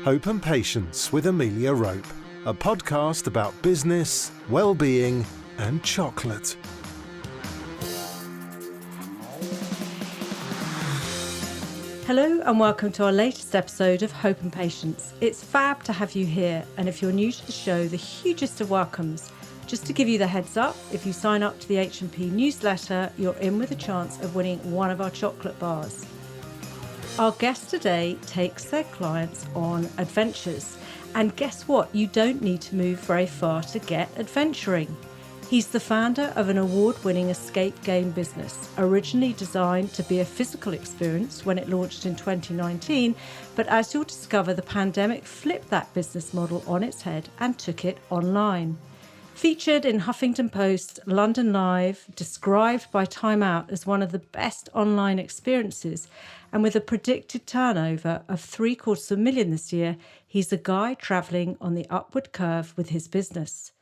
Hope and Patience with Amelia Rope, a podcast about business, well-being and chocolate. Hello and welcome to our latest episode of Hope and Patience. It's fab to have you here, and if you're new to the show, the hugest of welcomes. Just to give you the heads up, if you sign up to the H&P newsletter, you're in with a chance of winning one of our chocolate bars. Our guest today takes their clients on adventures, and guess what? You don't need to move very far to get adventuring. He's the founder of an award-winning escape game business, originally designed to be a physical experience when it launched in 2019, but as you'll discover, the pandemic flipped that business model on its head and took it online. Featured in Huffington Post, London Live, described by Time Out as one of the best online experiences, and with a predicted turnover of $750,000 this year, he's a guy travelling on the upward curve with his business.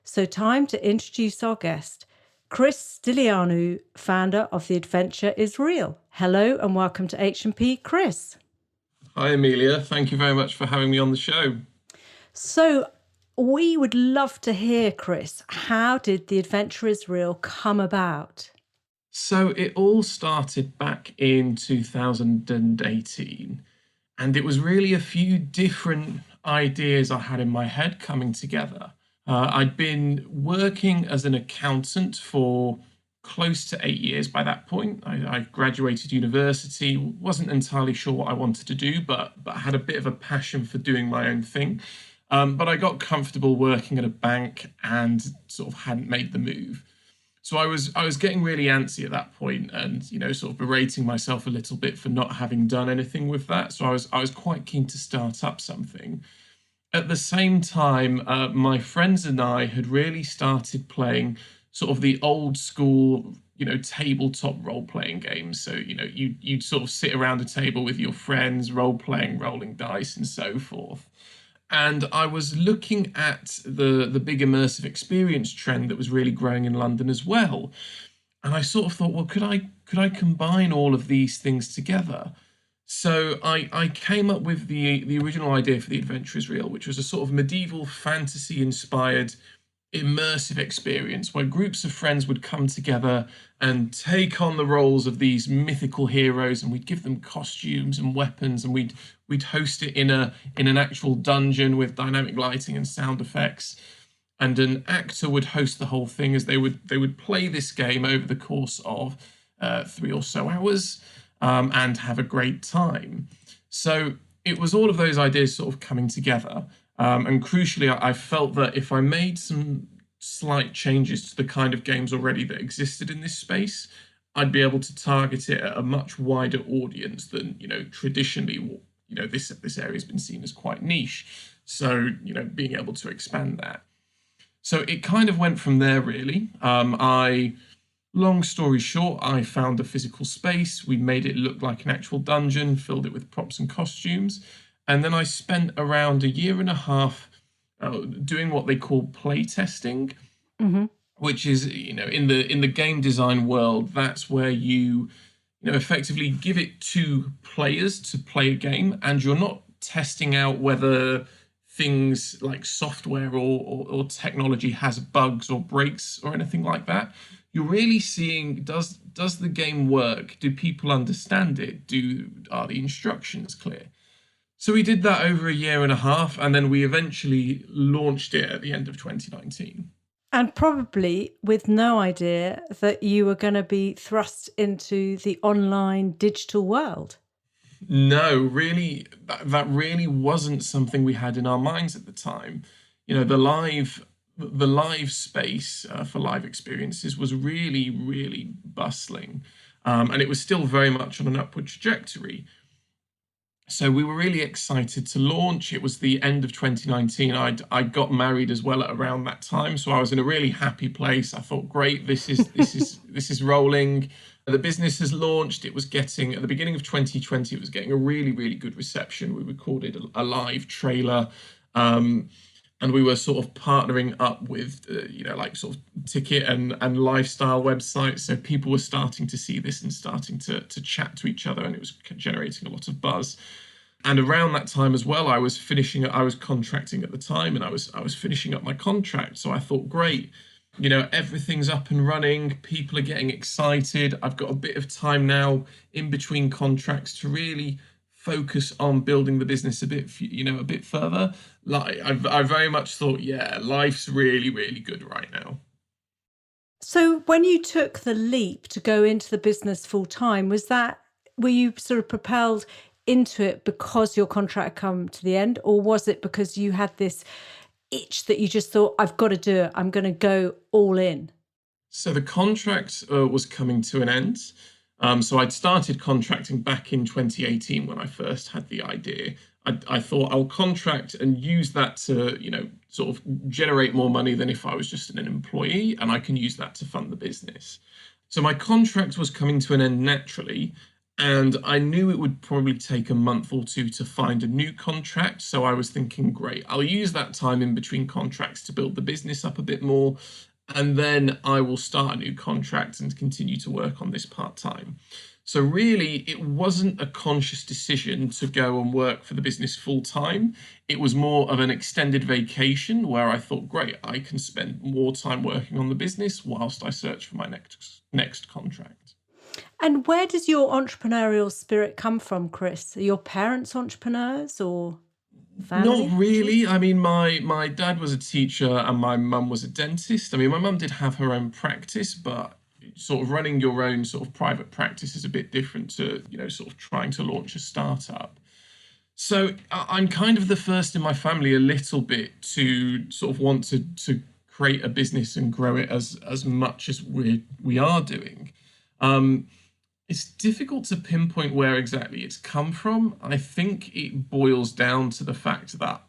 So time to introduce our guest, Chris Stylianou, founder of The Adventure is Real. Hello and welcome to H&P, Chris. Hi, Amelia. Thank you very much for having me on the show. So we would love to hear, Chris, how did The Adventure is Real come about? So it all started back in 2018, and it was really a few different ideas I had in my head coming together. I'd been working as an accountant for close to 8 years by that point. I graduated university, wasn't entirely sure what I wanted to do, but had a bit of a passion for doing my own thing. But I got comfortable working at a bank and sort of hadn't made the move. So I was getting really antsy at that point and, sort of berating myself a little bit for not having done anything with that. So I was quite keen to start up something. At the same time, my friends and I had really started playing sort of the old school, tabletop role-playing games. So, you'd sort of sit around a table with your friends, role-playing, rolling dice and so forth. And I was looking at the big immersive experience trend that was really growing in London as well. And I sort of thought, well, could I combine all of these things together? So I came up with the original idea for The Adventure is Real, which was a sort of medieval fantasy-inspired immersive experience where groups of friends would come together and take on the roles of these mythical heroes, and we'd give them costumes and weapons, and we'd host it in an actual dungeon with dynamic lighting and sound effects. And an actor would host the whole thing as they would play this game over the course of 3 or so hours. And have a great time. So it was all of those ideas sort of coming together. And crucially, I felt that if I made some slight changes to the kind of games already that existed in this space, I'd be able to target it at a much wider audience than, traditionally, this area has been seen as quite niche. So, being able to expand that. So it kind of went from there, really. Long story short, I found a physical space. We made it look like an actual dungeon, filled it with props and costumes. And then I spent around 1.5 years doing what they call play testing, which is, in the game design world, that's where you effectively give it to players to play a game, and you're not testing out whether things like software or technology has bugs or breaks or anything like that. You're really seeing, does the game work? Do people understand it? Are the instructions clear? So we did that over 1.5 years, and then we eventually launched it at the end of 2019. And probably with no idea that you were going to be thrust into the online digital world. No, really, that really wasn't something we had in our minds at the time. The live space for live experiences was really, really bustling. And it was still very much on an upward trajectory. So we were really excited to launch. It was the end of 2019. I got married as well at around that time. So I was in a really happy place. I thought, great, this is rolling. The business has launched. It was getting, at the beginning of 2020, it was getting a really, really good reception. We recorded a live trailer. And we were sort of partnering up with, sort of ticket and lifestyle websites. So people were starting to see this and starting to chat to each other, and it was generating a lot of buzz. And around that time as well, I was contracting at the time, and I was finishing up my contract. So I thought, great, everything's up and running. People are getting excited. I've got a bit of time now in between contracts to really focus on building the business a bit further. Like I very much thought, yeah, life's really, really good right now. So when you took the leap to go into the business full time, were you sort of propelled into it because your contract come to the end, or was it because you had this itch that you just thought, I've got to do it, I'm going to go all in? So the contract was coming to an end. So I'd started contracting back in 2018 when I first had the idea. I thought I'll contract and use that to, sort of generate more money than if I was just an employee, and I can use that to fund the business. So my contract was coming to an end naturally, and I knew it would probably take a month or two to find a new contract. So I was thinking, great, I'll use that time in between contracts to build the business up a bit more, and then I will start a new contract and continue to work on this part-time. So really, it wasn't a conscious decision to go and work for the business full-time. It was more of an extended vacation where I thought, great, I can spend more time working on the business whilst I search for my next contract. And where does your entrepreneurial spirit come from, Chris? Are your parents entrepreneurs or family? Not really. I mean, my dad was a teacher and my mum was a dentist. I mean, my mum did have her own practice, but sort of running your own sort of private practice is a bit different to, sort of trying to launch a startup. So I'm kind of the first in my family a little bit to sort of want to create a business and grow it as much as we are doing. It's difficult to pinpoint where exactly it's come from. I think it boils down to the fact that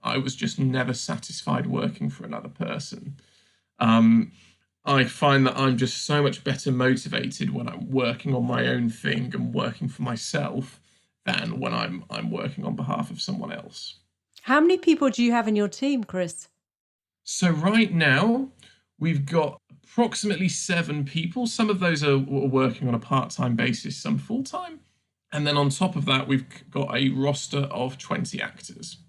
I was just never satisfied working for another person. I find that I'm just so much better motivated when I'm working on my own thing and working for myself than when I'm working on behalf of someone else. How many people do you have in your team, Chris? So right now, we've got approximately 7 people. Some of those are working on a part-time basis, some full-time. And then on top of that, we've got a roster of 20 actors.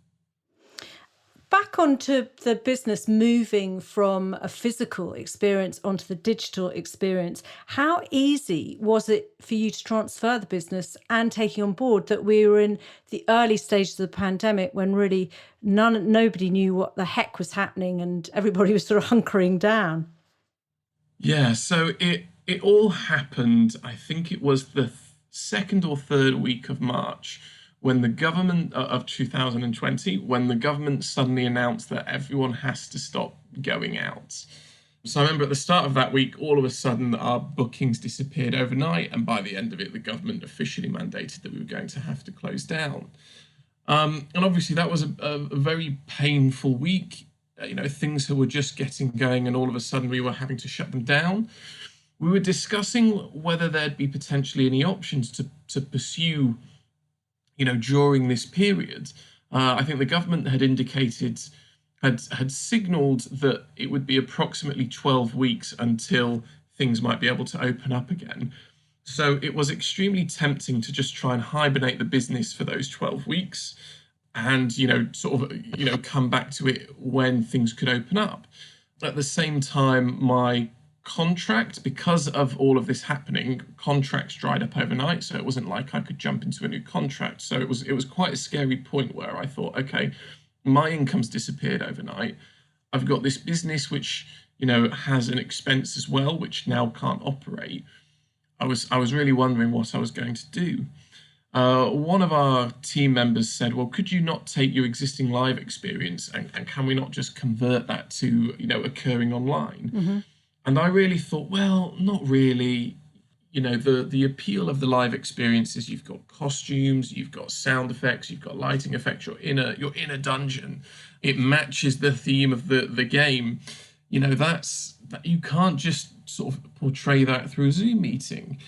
Back onto the business, moving from a physical experience onto the digital experience, how easy was it for you to transfer the business, and taking on board that we were in the early stages of the pandemic when really nobody knew what the heck was happening and everybody was sort of hunkering down? Yeah, so it all happened, I think it was the second or third week of March, when the government of 2020, when the government suddenly announced that everyone has to stop going out. So I remember at the start of that week, all of a sudden our bookings disappeared overnight, and by the end of it, the government officially mandated that we were going to have to close down. And obviously that was a very painful week. Things were just getting going, and all of a sudden we were having to shut them down. We were discussing whether there'd be potentially any options to pursue, during this period. I think the government had signaled that it would be approximately 12 weeks until things might be able to open up again. So it was extremely tempting to just try and hibernate the business for those 12 weeks and, come back to it when things could open up. At the same time, my contract, because of all of this happening, contracts dried up overnight. So it wasn't like I could jump into a new contract. So it was quite a scary point where I thought, okay, my income's disappeared overnight. I've got this business which, has an expense as well, which now can't operate. I was really wondering what I was going to do. One of our team members said, well, could you not take your existing live experience and can we not just convert that to, occurring online? Mm-hmm. And I really thought, well, not really. The appeal of the live experience is you've got costumes, you've got sound effects, you've got lighting effects, you're in a dungeon. It matches the theme of the game. That you can't just sort of portray that through a Zoom meeting.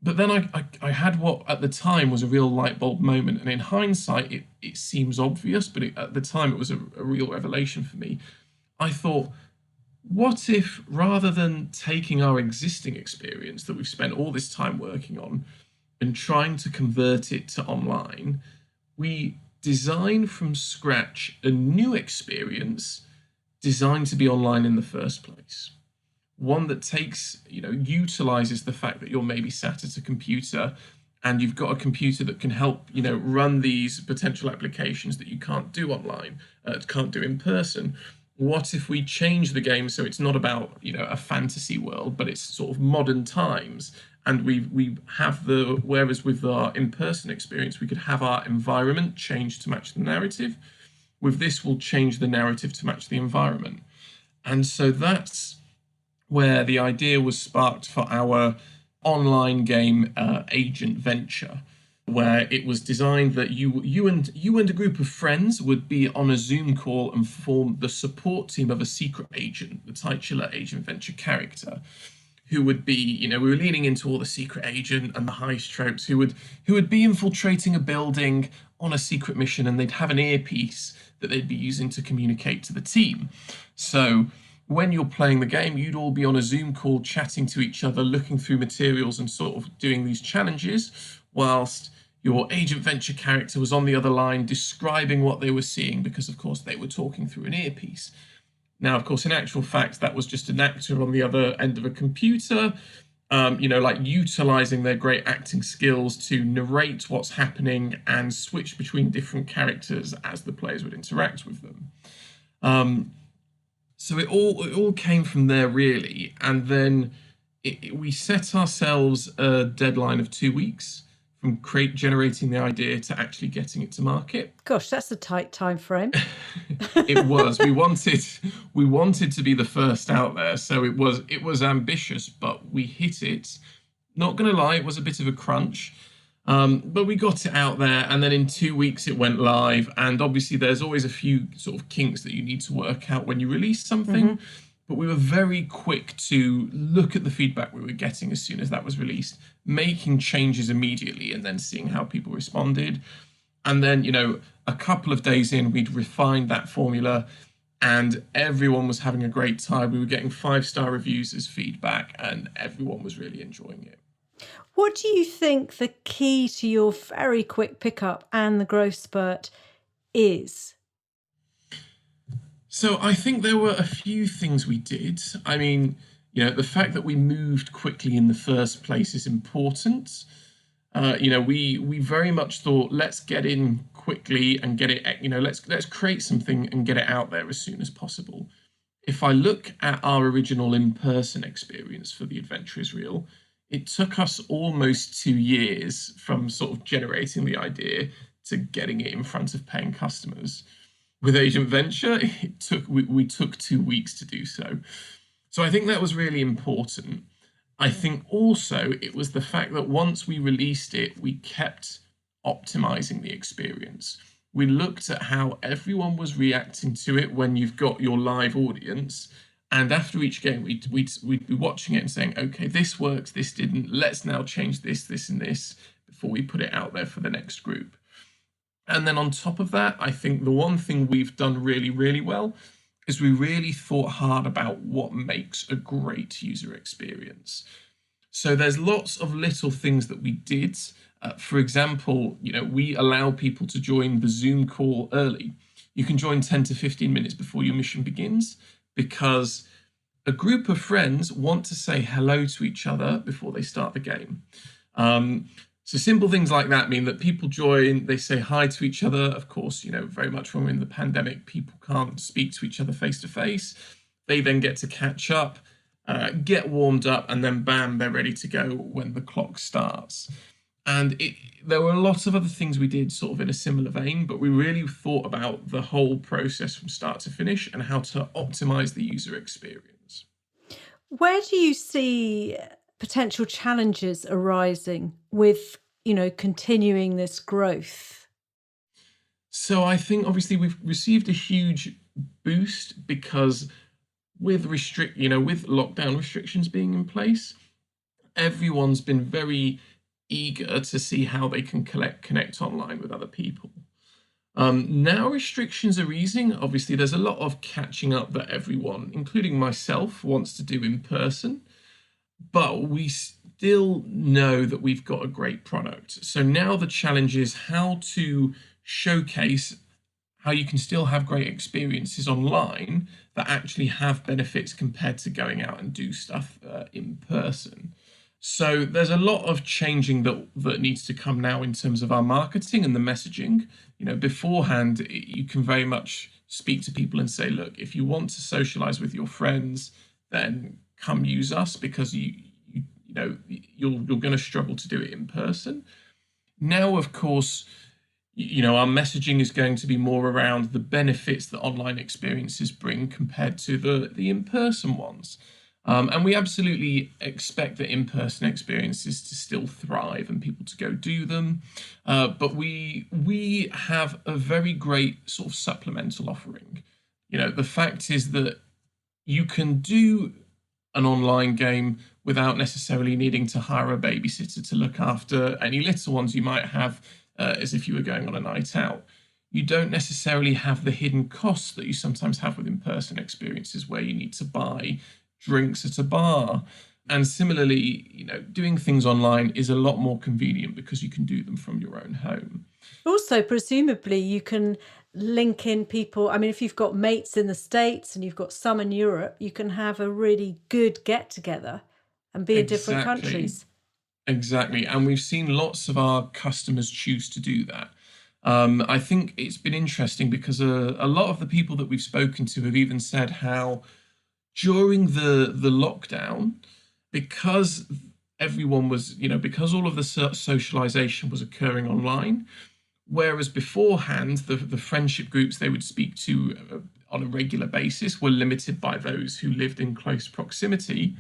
But then I had what at the time was a real light bulb moment. And in hindsight, it seems obvious, but at the time it was a real revelation for me. I thought, what if rather than taking our existing experience that we've spent all this time working on and trying to convert it to online, we design from scratch a new experience designed to be online in the first place. One that utilizes the fact that you're maybe sat at a computer and you've got a computer that can help, run these potential applications that you can't do online, can't do in person. What if we change the game so it's not about, a fantasy world, but it's sort of modern times? And we have whereas with our in-person experience, we could have our environment change to match the narrative. With this, we'll change the narrative to match the environment. And so that's where the idea was sparked for our online game agent venture, where it was designed that you and a group of friends would be on a Zoom call and form the support team of a secret agent, the titular agent venture character, who would be, we were leaning into all the secret agent and the heist tropes, who would be infiltrating a building on a secret mission, and they'd have an earpiece that they'd be using to communicate to the team. So when you're playing the game, you'd all be on a Zoom call chatting to each other, looking through materials and sort of doing these challenges, whilst your agent venture character was on the other line describing what they were seeing, because of course they were talking through an earpiece. Now, of course, in actual fact, that was just an actor on the other end of a computer, utilizing their great acting skills to narrate what's happening and switch between different characters as the players would interact with them. So it all came from there, really. And then we set ourselves a deadline of 2 weeks from generating the idea to actually getting it to market. Gosh, that's a tight time frame. It was. We wanted to be the first out there, so it was ambitious, but we hit it. Not going to lie, it was a bit of a crunch, but we got it out there, and then in 2 weeks it went live. And obviously, there's always a few sort of kinks that you need to work out when you release something. Mm-hmm. But we were very quick to look at the feedback we were getting as soon as that was released, making changes immediately, and then seeing how people responded. And then, a couple of days in, we'd refined that formula, and everyone was having a great time. We were getting 5-star reviews as feedback, and everyone was really enjoying it. What do you think the key to your very quick pickup and the growth spurt is? So I think there were a few things we did. I mean, the fact that we moved quickly in the first place is important. We very much thought, let's get in quickly and get it, let's create something and get it out there as soon as possible. If I look at our original in-person experience for The Adventure is Real, it took us almost 2 years from sort of generating the idea to getting it in front of paying customers. With Agent Venture, we took 2 weeks to do so. So I think that was really important. I think also it was the fact that once we released it, we kept optimizing the experience. We looked at how everyone was reacting to it when you've got your live audience. And after each game, we'd be watching it and saying, okay, this works, this didn't. Let's now change this, this, and this before we put it out there for the next group. And then on top of that, I think the one thing we've done really, really well is we really thought hard about what makes a great user experience. So there's lots of little things that we did. For example, we allow people to join the Zoom call early. You can join 10 to 15 minutes before your mission begins, because a group of friends want to say hello to each other before they start the game. So simple things like that mean that people join, they say hi to each other. Of course, very much when we're in the pandemic, people can't speak to each other face to face. They then get to catch up, get warmed up, and then bam, they're ready to go when the clock starts. And there were a lot of other things we did sort of in a similar vein, but we really thought about the whole process from start to finish and how to optimize the user experience. Where do you see potential challenges arising with, continuing this growth? So I think obviously we've received a huge boost because with lockdown restrictions being in place, everyone's been very eager to see how they can connect online with other people. Now restrictions are easing. Obviously, there's a lot of catching up that everyone, including myself, wants to do in person. But we still know that we've got a great product. So now the challenge is how to showcase how you can still have great experiences online that actually have benefits compared to going out and do stuff in person. So there's a lot of changing that needs to come now in terms of our marketing and the messaging. Beforehand, you can very much speak to people and say, look, if you want to socialize with your friends, then come use us, because you're going to struggle to do it in person. Now, of course, our messaging is going to be more around the benefits that online experiences bring compared to the in-person ones. And we absolutely expect the in-person experiences to still thrive and people to go do them. But we have a very great sort of supplemental offering. The fact is that you can do an online game without necessarily needing to hire a babysitter to look after any little ones you might have, as if you were going on a night out. You don't necessarily have the hidden costs that you sometimes have with in-person experiences, where you need to buy drinks at a bar. And similarly, doing things online is a lot more convenient because you can do them from your own home. Also, presumably, you can link in people. I mean, if you've got mates in the States and you've got some in Europe, you can have a really good get-together and be in different countries. Exactly. And we've seen lots of our customers choose to do that. I think it's been interesting because a lot of the people that we've spoken to have even said how during the lockdown, because everyone was, because all of the socialization was occurring online, whereas beforehand, the friendship groups they would speak to on a regular basis were limited by those who lived in close proximity.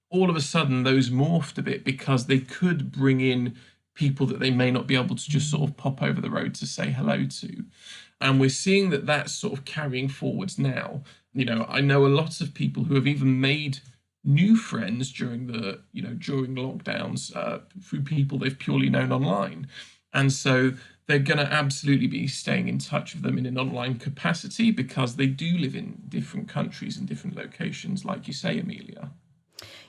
All of a sudden, those morphed a bit because they could bring in people that they may not be able to just sort of pop over the road to say hello to. And we're seeing that that's sort of carrying forwards now. I know a lot of people who have even made new friends during lockdowns through people they've purely known online. And so they're going to absolutely be staying in touch with them in an online capacity because they do live in different countries and different locations, like you say, Amelia.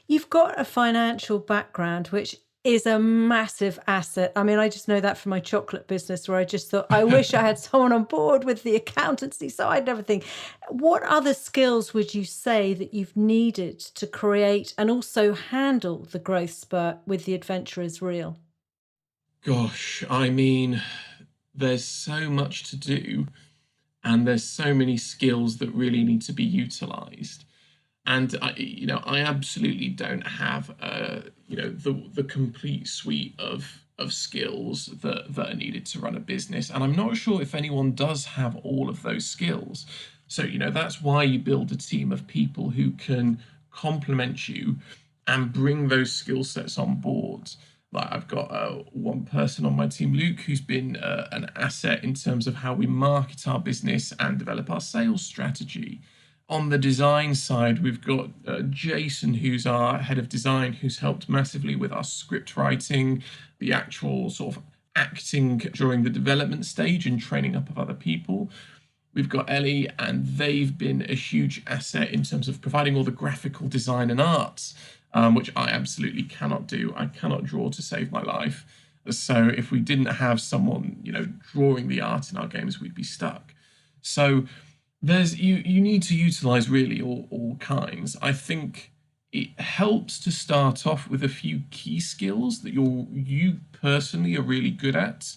You've got a financial background, which is a massive asset. I mean, I just know that from my chocolate business, where I just thought, I wish I had someone on board with the accountancy side and everything. What other skills would you say that you've needed to create and also handle the growth spurt with The Adventure Is Real? Gosh, I mean, there's so much to do, and there's so many skills that really need to be utilized. And I absolutely don't have the complete suite of skills that are needed to run a business, and I'm not sure if anyone does have all of those skills. So that's why you build a team of people who can complement you and bring those skill sets on board. Like I've got one person on my team, Luke, who's been an asset in terms of how we market our business and develop our sales strategy. On the design side, we've got Jason, who's our head of design, who's helped massively with our script writing, the actual sort of acting during the development stage and training up of other people. We've got Ellie, and they've been a huge asset in terms of providing all the graphical design and arts, which I absolutely cannot do. I cannot draw to save my life. So if we didn't have someone, drawing the art in our games, we'd be stuck. So you need to utilize really all kinds. I think it helps to start off with a few key skills that you personally are really good at,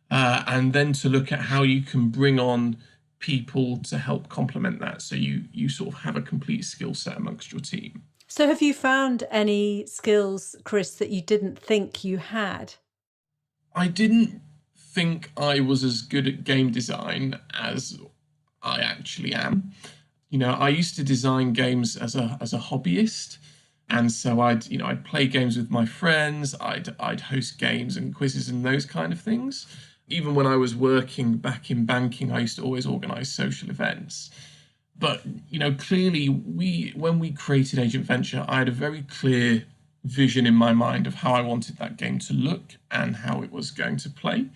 and then to look at how you can bring on people to help complement that, so you sort of have a complete skill set amongst your team. So have you found any skills, Chris, that you didn't think you had? I didn't think I was as good at game design as I actually am. I used to design games as a hobbyist, and so I'd play games with my friends. I'd host games and quizzes and those kind of things. Even when I was working back in banking, I used to always organize social events. But clearly, when we created Agent Venture, I had a very clear vision in my mind of how I wanted that game to look and how it was going to play.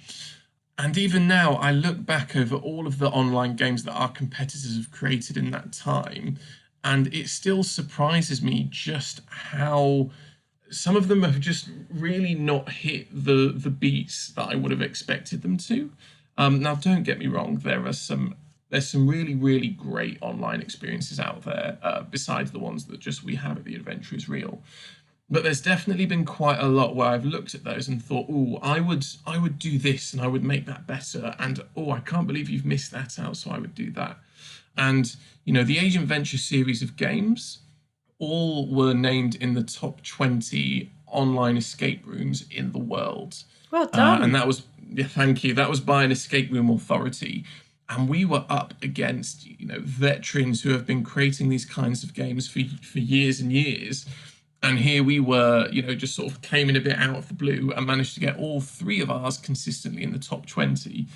And even now, I look back over all of the online games that our competitors have created in that time, and it still surprises me just how some of them have just really not hit the beats that I would have expected them to. Now, don't get me wrong, there's some really, really great online experiences out there, besides the ones that just we have at The Adventure is Real. But there's definitely been quite a lot where I've looked at those and thought, oh, I would do this and I would make that better. And oh, I can't believe you've missed that out, so I would do that. And, the Agent Venture series of games all were named in the top 20 online escape rooms in the world. Well done. And that was, yeah, thank you. That was by an escape room authority. And we were up against, veterans who have been creating these kinds of games for years and years. And here we were, just sort of came in a bit out of the blue and managed to get all three of ours consistently in the top 20.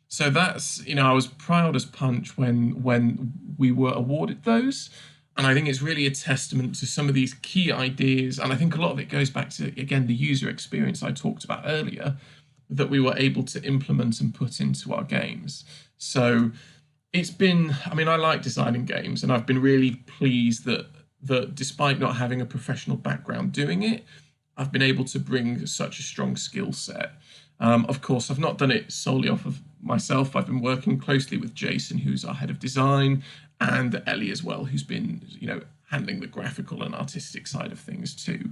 So that's, I was proud as punch when we were awarded those. And I think it's really a testament to some of these key ideas. And I think a lot of it goes back to, again, the user experience I talked about earlier that we were able to implement and put into our games. So it's been, I like designing games, and I've been really pleased that despite not having a professional background doing it, I've been able to bring such a strong skill set. Of course, I've not done it solely off of myself. I've been working closely with Jason, who's our head of design, and Ellie as well, who's been, handling the graphical and artistic side of things too.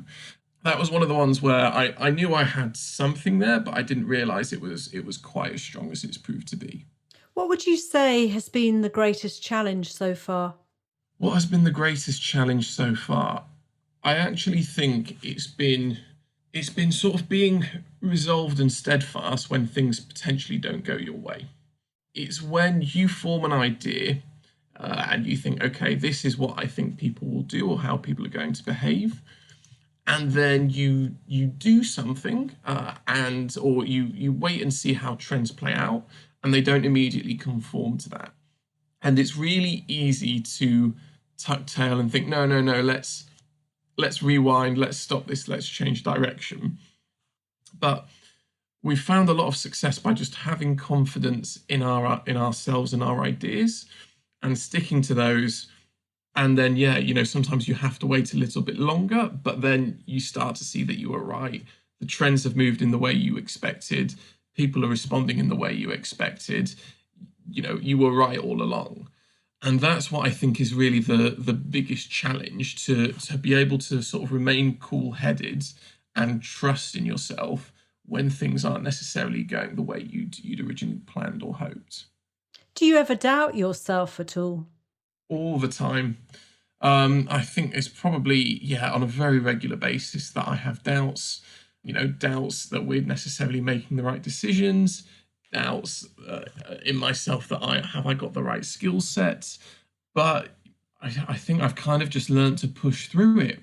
That was one of the ones where I knew I had something there, but I didn't realize it was quite as strong as it's proved to be. What would you say has been the greatest challenge so far? What has been the greatest challenge so far? I actually think it's been sort of being resolved and steadfast when things potentially don't go your way. It's when you form an idea and you think, okay, this is what I think people will do or how people are going to behave. And then you do something or you wait and see how trends play out, and they don't immediately conform to that. And it's really easy to tuck tail and think, no, let's rewind, let's stop this, let's change direction. But we've found a lot of success by just having confidence in ourselves and our ideas and sticking to those. And then, sometimes you have to wait a little bit longer, but then you start to see that you were right. The trends have moved in the way you expected. People are responding in the way you expected. You were right all along. And that's what I think is really the biggest challenge, to be able to sort of remain cool-headed and trust in yourself when things aren't necessarily going the way you'd originally planned or hoped. Do you ever doubt yourself at all? All the time. I think it's probably, on a very regular basis that I have doubts, doubts that we're necessarily making the right decisions, doubts in myself that I got the right skill sets. But I think I've kind of just learned to push through it.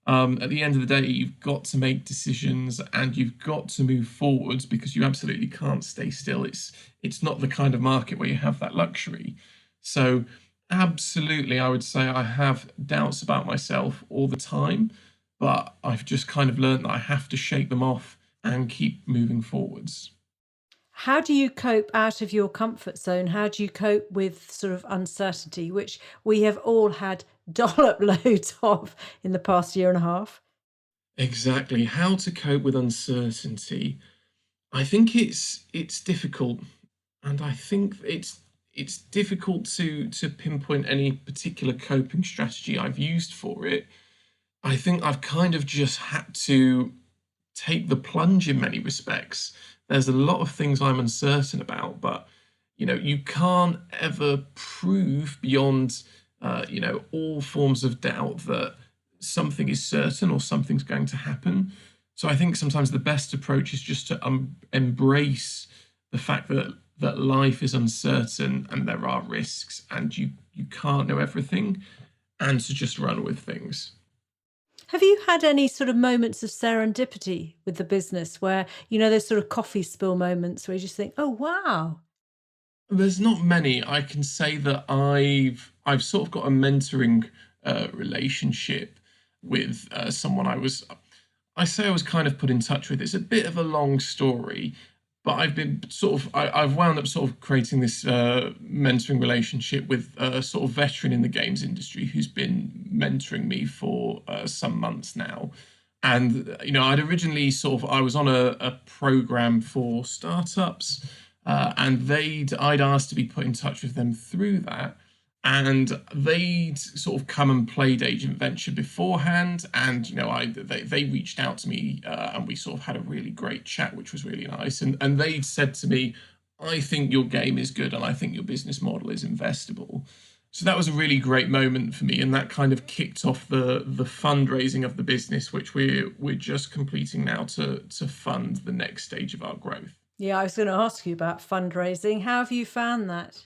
At the end of the day, you've got to make decisions and you've got to move forwards, because you absolutely can't stay still. It's not the kind of market where you have that luxury. So absolutely, I would say I have doubts about myself all the time, but I've just kind of learned that I have to shake them off and keep moving forwards. How do you cope out of your comfort zone? How do you cope with sort of uncertainty, which we have all had dollop loads of in the past year and a half? Exactly. How to cope with uncertainty. I think it's difficult, and I think it's difficult to pinpoint any particular coping strategy I've used for it. I think I've kind of just had to take the plunge in many respects. There's a lot of things I'm uncertain about, but you can't ever prove beyond all forms of doubt that something is certain or something's going to happen. So I think sometimes the best approach is just to embrace the fact that life is uncertain and there are risks and you can't know everything, and to just run with things. Have you had any sort of moments of serendipity with the business where, those sort of coffee spill moments where you just think, oh, wow. There's not many. I can say that I've sort of got a mentoring relationship with someone I was kind of put in touch with. It's a bit of a long story, but I've wound up sort of creating this mentoring relationship with a sort of veteran in the games industry who's been mentoring me for some months now. And I'd originally I was on a program for startups and I'd asked to be put in touch with them through that. And they'd sort of come and played Agent Venture beforehand, and they reached out to me, and we sort of had a really great chat, which was really nice. And they'd said to me, "I think your game is good, and I think your business model is investable." So that was a really great moment for me, and that kind of kicked off the fundraising of the business, which we're just completing now to fund the next stage of our growth. Yeah, I was going to ask you about fundraising. How have you found that?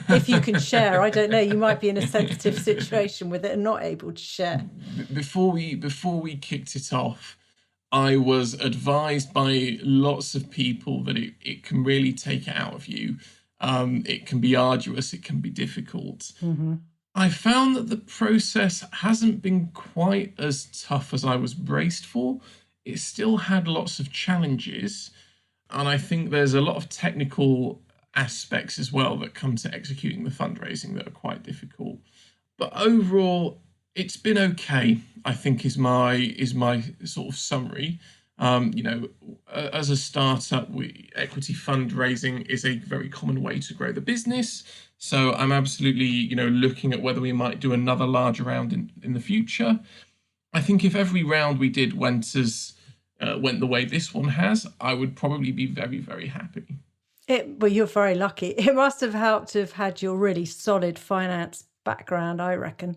If you can share, I don't know, you might be in a sensitive situation with it and not able to share. Before we kicked it off, I was advised by lots of people that it can really take it out of you. It can be arduous, it can be difficult. I found that the process hasn't been quite as tough as I was braced for. It still had lots of challenges, and I think there's a lot of technical aspects as well that come to executing the fundraising that are quite difficult. But overall, it's been okay, I think is my sort of summary. As a startup, equity fundraising is a very common way to grow the business. So I'm absolutely, looking at whether we might do another larger round in the future. I think if every round we did went the way this one has, I would probably be very, very happy. Well, you're very lucky. It must have helped to have had your really solid finance background, I reckon.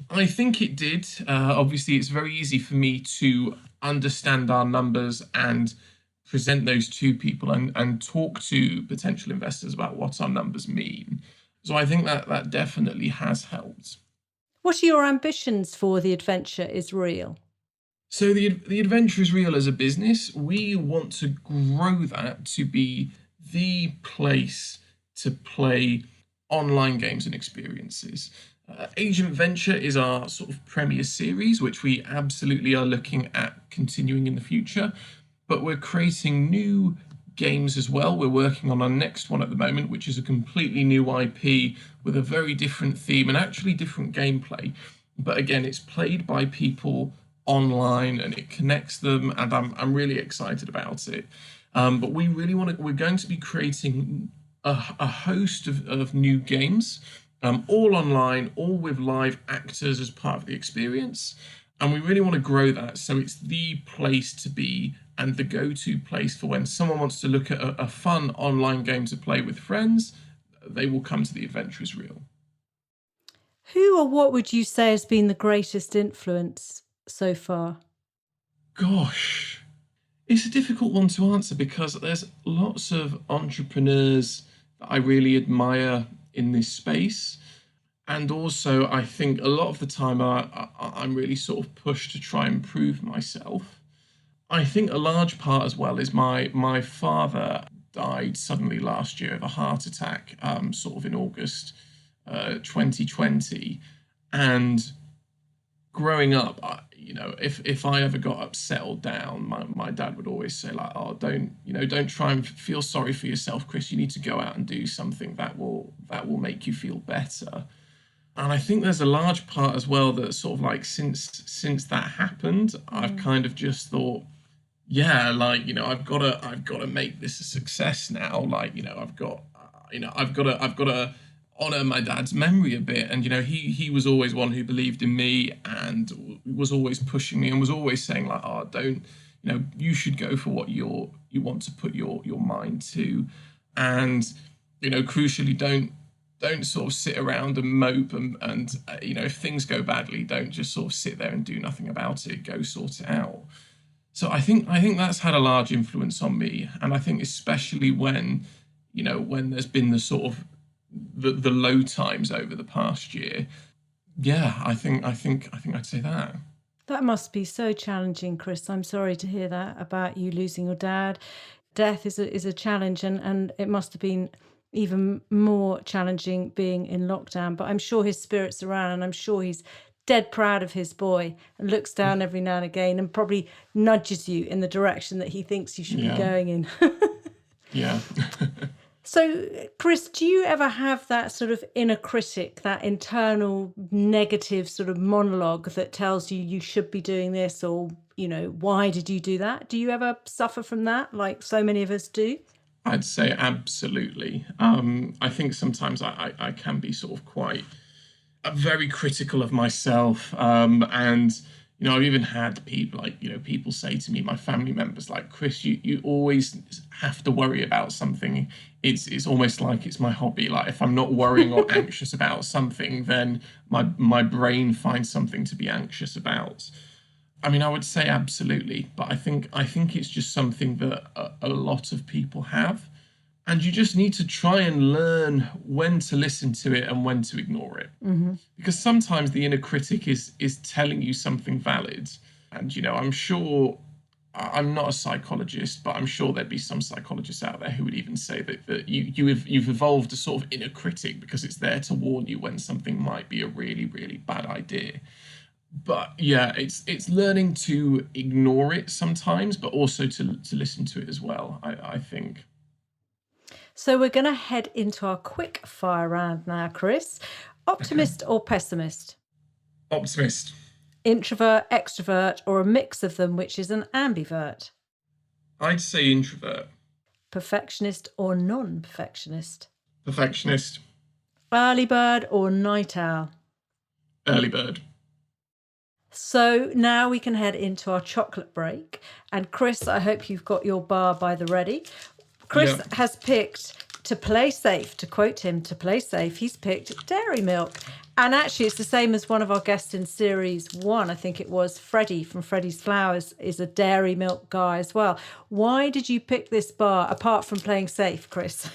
I think it did. Obviously, it's very easy for me to understand our numbers and present those to people and talk to potential investors about what our numbers mean. So I think that definitely has helped. What are your ambitions for The Adventure is Real? So the Adventure is Real as a business. We want to grow that to be the place to play online games and experiences. Agent Venture is our sort of premier series, which we absolutely are looking at continuing in the future. But we're creating new games as well. We're working on our next one at the moment, which is a completely new IP with a very different theme and actually different gameplay. But again, it's played by people online and it connects them, and I'm really excited about it. But we're going to be creating a host of new games, all online, all with live actors as part of the experience. And we really want to grow that. So it's the place to be and the go-to place for when someone wants to look at a fun online game to play with friends, they will come to The Adventure is Real. Who or what would you say has been the greatest influence so far? Gosh, it's a difficult one to answer because there's lots of entrepreneurs that I really admire in this space. And also, I think a lot of the time I'm really sort of pushed to try and prove myself. I think a large part as well is my father died suddenly last year of a heart attack, sort of in August 2020. And growing up, if I ever got upset or down, my dad would always say like, "Oh, don't try and feel sorry for yourself, Chris. You need to go out and do something that will make you feel better." And I think there's a large part as well that sort of like since that happened, I've kind of just thought, yeah, like, I've got to make this a success now. Like, I've got to honor my dad's memory a bit. And, he was always one who believed in me and was always pushing me and was always saying like, "Oh, don't, you should go for what you want to put your mind to." And, crucially, don't sort of sit around and mope and if things go badly, don't just sort of sit there and do nothing about it. Go sort it out. So I think that's had a large influence on me, and I think especially when there's been the sort of the low times over the past year. Yeah, I think I'd say that. That must be so challenging, Chris. I'm sorry to hear that about you losing your dad. Death is a challenge, and it must have been even more challenging being in lockdown. But I'm sure his spirit's around, and I'm sure he's dead proud of his boy and looks down every now and again and probably nudges you in the direction that he thinks you should be going in. Yeah. So, Chris, do you ever have that sort of inner critic, that internal negative sort of monologue that tells you should be doing this, or, why did you do that? Do you ever suffer from that, like so many of us do? I'd say absolutely. I think sometimes I can be sort of quite very critical of myself. And, I've even had people people say to me, my family members, like, Chris, you always have to worry about something. It's almost like it's my hobby. Like, if I'm not worrying or anxious about something, then my brain finds something to be anxious about. I mean, I would say absolutely, but I think it's just something that a lot of people have. And you just need to try and learn when to listen to it and when to ignore it. Because sometimes the inner critic is telling you something valid. And, I'm sure, I'm not a psychologist, but I'm sure there'd be some psychologists out there who would even say that you've evolved a sort of inner critic because it's there to warn you when something might be a really, really bad idea. But yeah, it's learning to ignore it sometimes, but also to listen to it as well, I think. So we're going to head into our quick fire round now, Chris. Okay. Optimist or pessimist? Optimist. Introvert, extrovert, or a mix of them, which is an ambivert? I'd say introvert. Perfectionist or non-perfectionist? Perfectionist. Early bird or night owl? Early bird. So now we can head into our chocolate break. And Chris, I hope you've got your bar by the ready. Chris Yeah. has picked, to play safe, to quote him, to play safe, he's picked dairy milk. And actually, it's the same as one of our guests in series 1. I think it was Freddie from Freddie's Flowers is a dairy milk guy as well. Why did you pick this bar, apart from playing safe, Chris?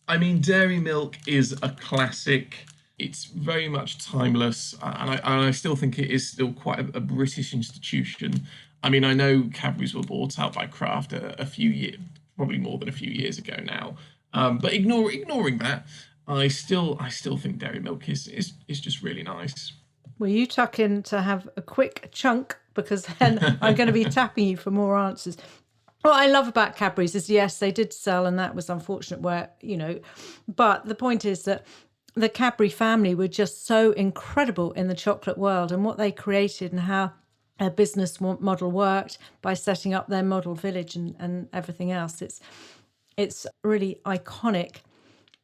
I mean, dairy milk is a classic. It's very much timeless, and I still think it is still quite a British institution. I mean, I know Cadbury's were bought out by Kraft a few years, probably more than a few years ago now. But ignoring that, I still think dairy milk is just really nice. Will you tuck in to have a quick chunk? Because then I'm going to be tapping you for more answers. What I love about Cadbury's is, yes, they did sell, and that was unfortunate but the point is that the Cadbury family were just so incredible in the chocolate world and what they created and how their business model worked by setting up their model village and everything else. It's really iconic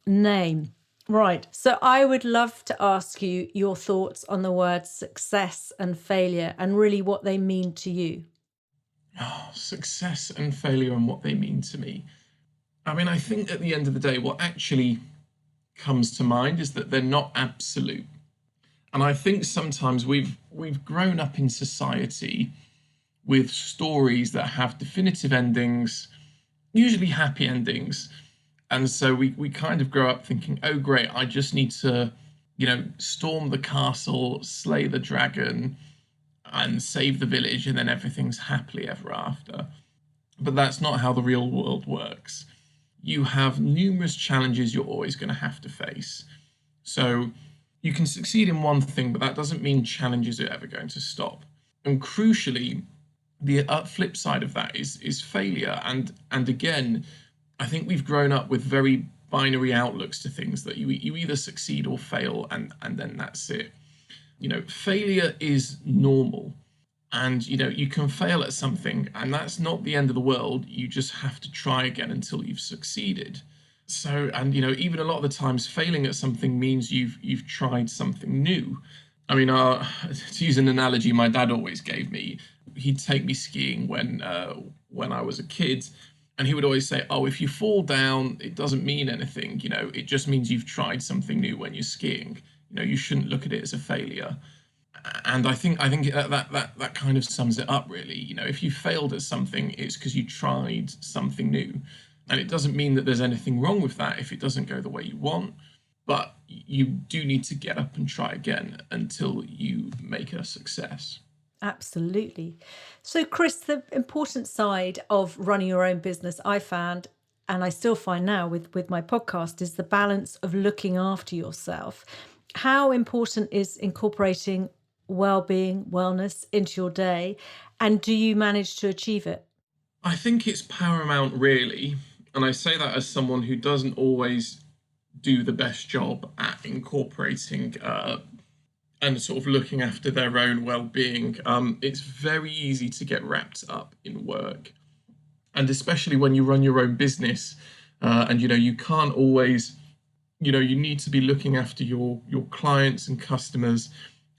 name. Right. So I would love to ask you your thoughts on the words success and failure and really what they mean to you. Oh, success and failure and what they mean to me. I mean, I think at the end of the day, what actually comes to mind is that they're not absolute. And I think sometimes we've grown up in society with stories that have definitive endings, usually happy endings. And so we kind of grow up thinking, oh, great, I just need to, storm the castle, slay the dragon, and save the village, and then everything's happily ever after. But that's not how the real world works. You have numerous challenges you're always going to have to face. So you can succeed in one thing, but that doesn't mean challenges are ever going to stop. And crucially, the flip side of that is failure. And again, I think we've grown up with very binary outlooks to things that you either succeed or fail, and then that's it. Failure is normal. And, you can fail at something, and that's not the end of the world. You just have to try again until you've succeeded. So, and, even a lot of the times failing at something means you've tried something new. I mean, to use an analogy my dad always gave me, he'd take me skiing when I was a kid, and he would always say, oh, if you fall down, it doesn't mean anything. It just means you've tried something new when you're skiing. You shouldn't look at it as a failure. And I think that kind of sums it up, really. If you failed at something, it's because you tried something new. And it doesn't mean that there's anything wrong with that if it doesn't go the way you want. But you do need to get up and try again until you make a success. Absolutely. So, Chris, the important side of running your own business, I found, and I still find now with my podcast, is the balance of looking after yourself. How important is incorporating well-being, wellness into your day, and do you manage to achieve it? I think it's paramount, really. And I say that as someone who doesn't always do the best job at incorporating and sort of looking after their own well-being. It's very easy to get wrapped up in work. And especially when you run your own business, and you can't always, you need to be looking after your clients and customers,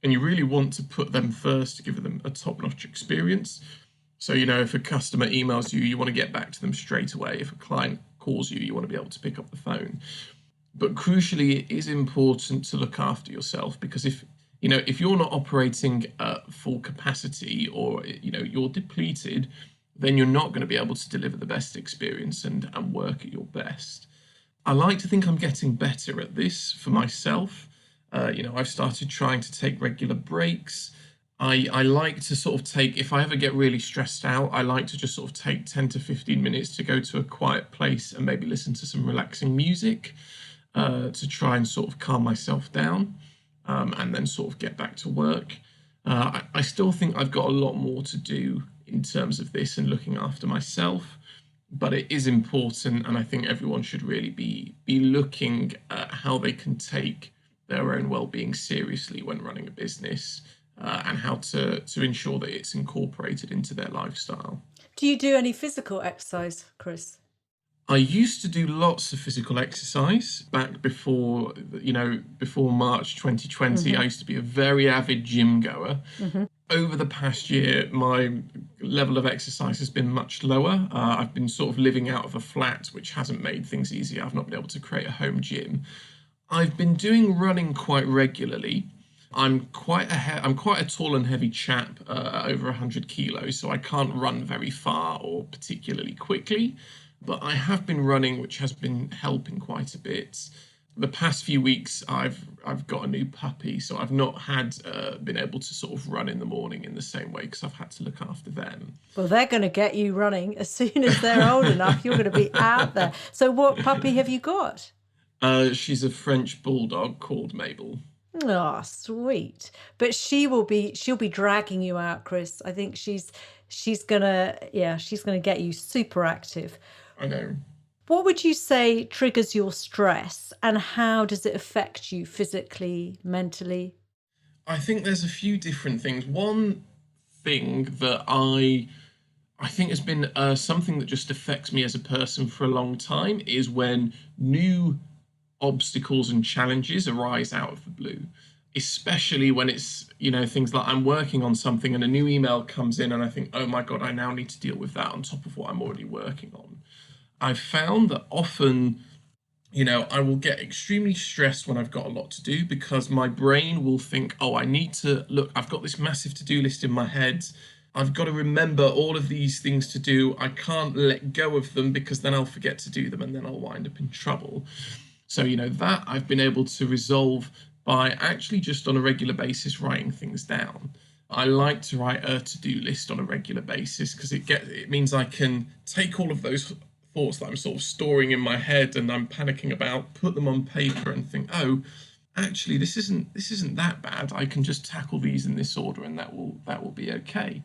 and you really want to put them first to give them a top-notch experience. So, if a customer emails you, you want to get back to them straight away. If a client calls you, you want to be able to pick up the phone. But crucially, it is important to look after yourself, because if you're not operating at full capacity, or you're depleted, then you're not going to be able to deliver the best experience and work at your best. I like to think I'm getting better at this for myself. I've started trying to take regular breaks. I like to sort of take, if I ever get really stressed out, I like to just sort of take 10 to 15 minutes to go to a quiet place and maybe listen to some relaxing music, to try and sort of calm myself down, and then sort of get back to work. I still think I've got a lot more to do in terms of this and looking after myself, but it is important, and I think everyone should really be looking at how they can take their own well-being seriously when running a business, and how to ensure that it's incorporated into their lifestyle. Do you do any physical exercise, Chris? I used to do lots of physical exercise back before March 2020. I used to be a very avid gym goer. Over the past year, my level of exercise has been much lower. I've been sort of living out of a flat, which hasn't made things easier. I've not been able to create a home gym. I've been doing running quite regularly. I'm quite a tall and heavy chap, over 100 kilos, so I can't run very far or particularly quickly. But I have been running, which has been helping quite a bit. The past few weeks, I've got a new puppy, so I've not been able to sort of run in the morning in the same way, because I've had to look after them. Well, they're going to get you running as soon as they're old enough. You're going to be out there. So what puppy have you got? She's a French bulldog called Mabel. Oh, sweet. But she'll be dragging you out, Chris. I think she's gonna get you super active. I know. What would you say triggers your stress, and how does it affect you physically, mentally? I think there's a few different things. One thing that I think has been something that just affects me as a person for a long time is when new obstacles and challenges arise out of the blue, especially when it's, things like I'm working on something and a new email comes in and I think, oh my God, I now need to deal with that on top of what I'm already working on. I've found that often, I will get extremely stressed when I've got a lot to do, because my brain will think, oh, I need to look, I've got this massive to-do list in my head. I've got to remember all of these things to do. I can't let go of them, because then I'll forget to do them and then I'll wind up in trouble. So, that I've been able to resolve by actually just on a regular basis writing things down. I like to write a to-do list on a regular basis, because it means I can take all of those thoughts that I'm sort of storing in my head and I'm panicking about, put them on paper and think, oh, actually this isn't that bad. I can just tackle these in this order and that will be okay.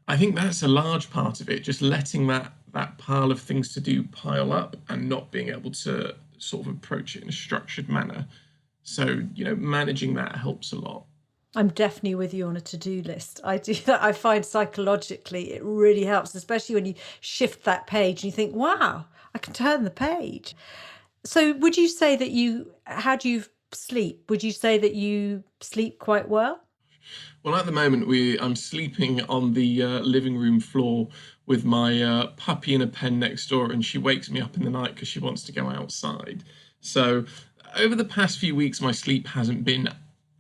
I think that's a large part of it, just letting that pile of things to do pile up and not being able to sort of approach it in a structured manner. So, managing that helps a lot. I'm definitely with you on a to-do list. I do that. I find psychologically it really helps, especially when you shift that page and you think, wow, I can turn the page. So would you say that how do you sleep? Would you say that you sleep quite well? Well, at the moment, I'm sleeping on the living room floor with my puppy in a pen next door, and she wakes me up in the night because she wants to go outside. So over the past few weeks, my sleep hasn't been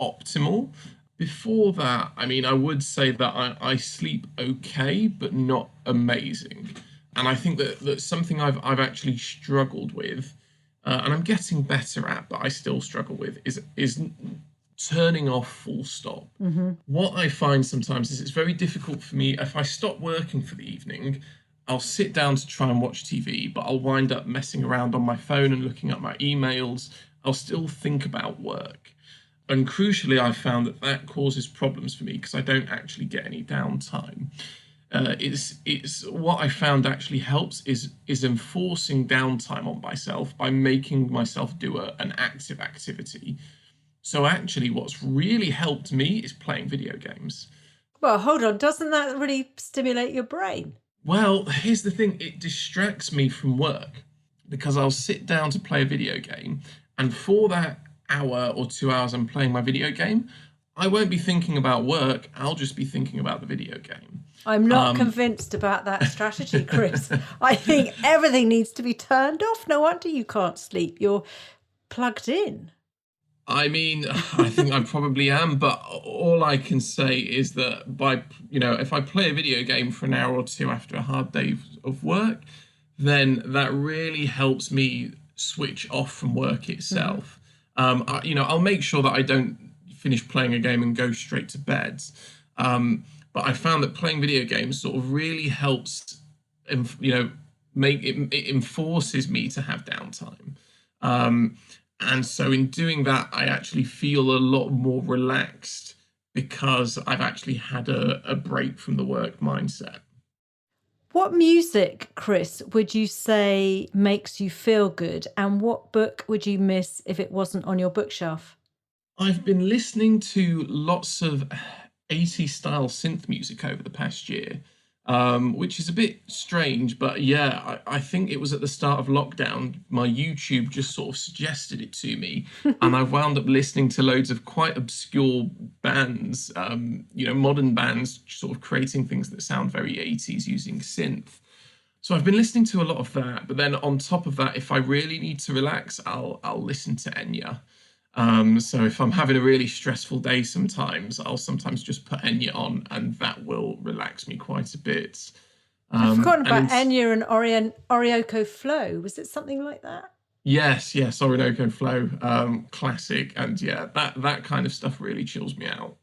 optimal. Before that, I would say that I sleep okay, but not amazing. And I think that's something I've actually struggled with, and I'm getting better at, but I still struggle with, is turning off full stop. What I find sometimes is it's very difficult for me. If I stop working for the evening, I'll sit down to try and watch TV, but I'll wind up messing around on my phone and looking at my emails. I'll still think about work. And crucially, I found that causes problems for me, because I don't actually get any downtime. It's what I found actually helps is enforcing downtime on myself by making myself do an active activity. So actually, what's really helped me is playing video games. Well, hold on. Doesn't that really stimulate your brain? Well, here's the thing, it distracts me from work because I'll sit down to play a video game, and for that hour or 2 hours I'm playing my video game, I won't be thinking about work, I'll just be thinking about the video game. I'm not Um, convinced about that strategy, Chris. I think everything needs to be turned off. No wonder you can't sleep. You're plugged in. I mean, I think I probably am, but all I can say is that if I play a video game for an hour or two after a hard day of work, then that really helps me switch off from work itself. I'll make sure that I don't finish playing a game and go straight to bed. But I found that playing video games sort of really helps, make it enforces me to have downtime. And so in doing that, I actually feel a lot more relaxed because I've actually had a break from the work mindset. What music, Chris, would you say makes you feel good? And what book would you miss if it wasn't on your bookshelf? I've been listening to lots of 80s style synth music over the past year, which is a bit strange, but yeah, I think it was at the start of lockdown. My YouTube just sort of suggested it to me, and I've wound up listening to loads of quite obscure bands, modern bands, sort of creating things that sound very 80s using synth. So I've been listening to a lot of that, but then on top of that, if I really need to relax, I'll listen to Enya. So if I'm having a really stressful day sometimes, I'll sometimes just put Enya on and that will relax me quite a bit. I've forgotten about And Enya and Orioko Flow. Was it something like that? yes, Orinoco Flow, classic. And yeah, that kind of stuff really chills me out.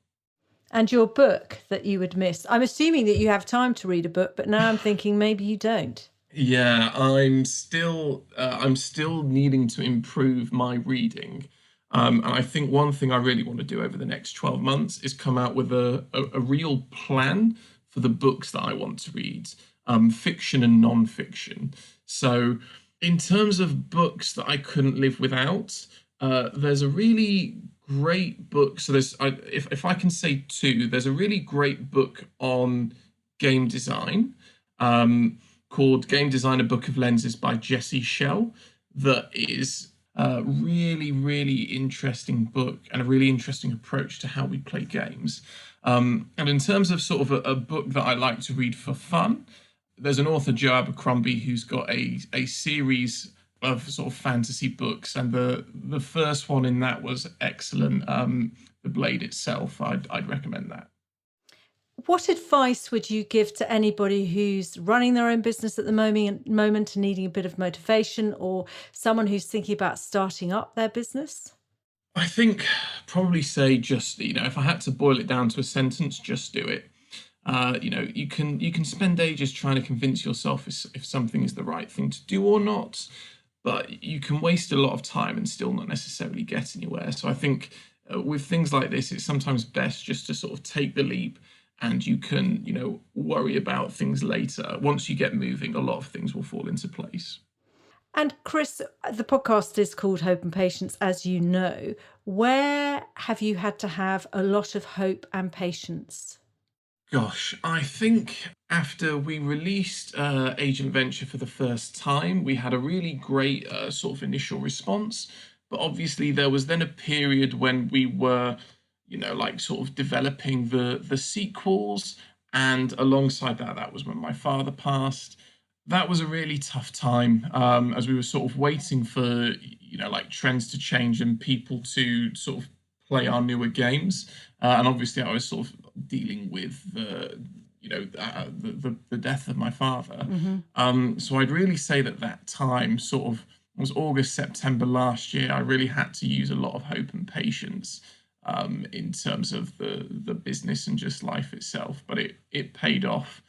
And your book that you would miss. I'm assuming that you have time to read a book, but now I'm thinking maybe you don't. Yeah, I'm still needing to improve my reading. And I think one thing I really want to do over the next 12 months is come out with a real plan for the books that I want to read, fiction and non-fiction. So in terms of books that I couldn't live without, there's a really great book. So if I can say two, there's a really great book on game design, called Game Design: A Book of Lenses by Jesse Schell, that is a really, really interesting book and a really interesting approach to how we play games. And in terms of sort of a book that I like to read for fun, there's an author, Joe Abercrombie, who's got a series of sort of fantasy books, and the first one in that was excellent. The Blade itself, I'd recommend that. What advice would you give to anybody who's running their own business at the moment and needing a bit of motivation, or someone who's thinking about starting up their business? I think probably say just, if I had to boil it down to a sentence, just do it. You can spend ages trying to convince yourself if something is the right thing to do or not, but you can waste a lot of time and still not necessarily get anywhere. So I think with things like this, it's sometimes best just to sort of take the leap, and you can, worry about things later. Once you get moving, a lot of things will fall into place. And Chris, the podcast is called Hope and Patience, as you know. Where have you had to have a lot of hope and patience? Gosh, I think after we released Agent Venture for the first time, we had a really great sort of initial response. But obviously, there was then a period when we were, like sort of developing the sequels. And alongside that, that was when my father passed. That was a really tough time, as we were sort of waiting for, like trends to change and people to sort of play our newer games. And obviously, I was sort of dealing with the death of my father. So I'd really say that time sort of was August, September last year. I really had to use a lot of hope and patience in terms of the business and just life itself. But it paid off.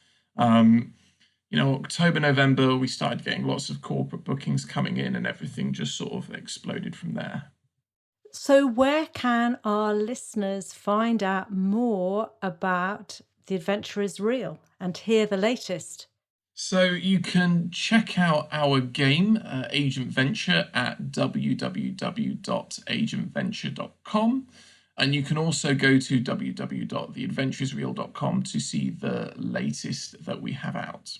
October, November, we started getting lots of corporate bookings coming in, and everything just sort of exploded from there. So where can our listeners find out more about The Adventure is Real and hear the latest? So you can check out our game, Agent Venture, at www.agentventure.com. And you can also go to www.theadventureisreal.com to see the latest that we have out.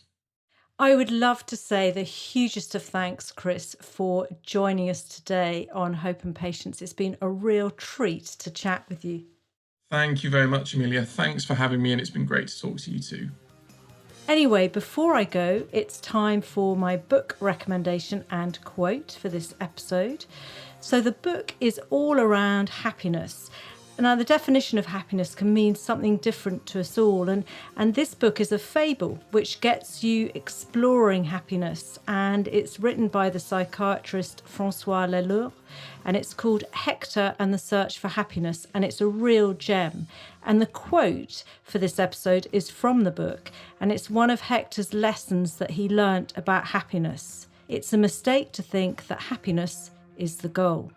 I would love to say the hugest of thanks, Chris, for joining us today on Hope and Patience. It's been a real treat to chat with you. Thank you very much, Amelia. Thanks for having me, and it's been great to talk to you too. Anyway, before I go, it's time for my book recommendation and quote for this episode. So the book is all around happiness. Now, the definition of happiness can mean something different to us all, and this book is a fable which gets you exploring happiness, and it's written by the psychiatrist François Lelour, and it's called Hector and the Search for Happiness, and it's a real gem. And the quote for this episode is from the book, and it's one of Hector's lessons that he learnt about happiness. It's a mistake to think that happiness is the goal.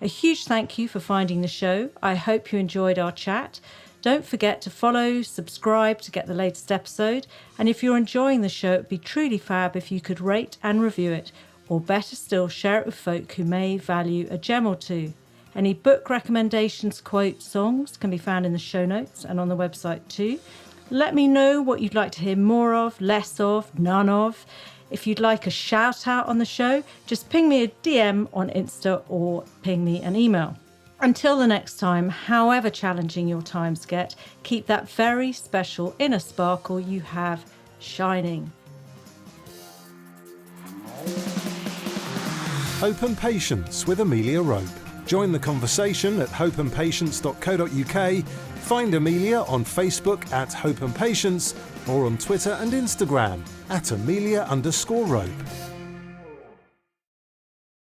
A huge thank you for finding the show. I hope you enjoyed our chat. Don't forget to follow, subscribe to get the latest episode. And if you're enjoying the show, it'd be truly fab if you could rate and review it, or better still, share it with folk who may value a gem or two. Any book recommendations, quotes, songs can be found in the show notes and on the website too. Let me know what you'd like to hear more of, less of, none of. If you'd like a shout out on the show, just ping me a DM on Insta or ping me an email. Until the next time, however challenging your times get, keep that very special inner sparkle you have shining. Hope and Patience with Amelia Rope. Join the conversation at hopeandpatience.co.uk. Find Amelia on Facebook at Hope and Patience or on Twitter and Instagram at Amelia_Rope.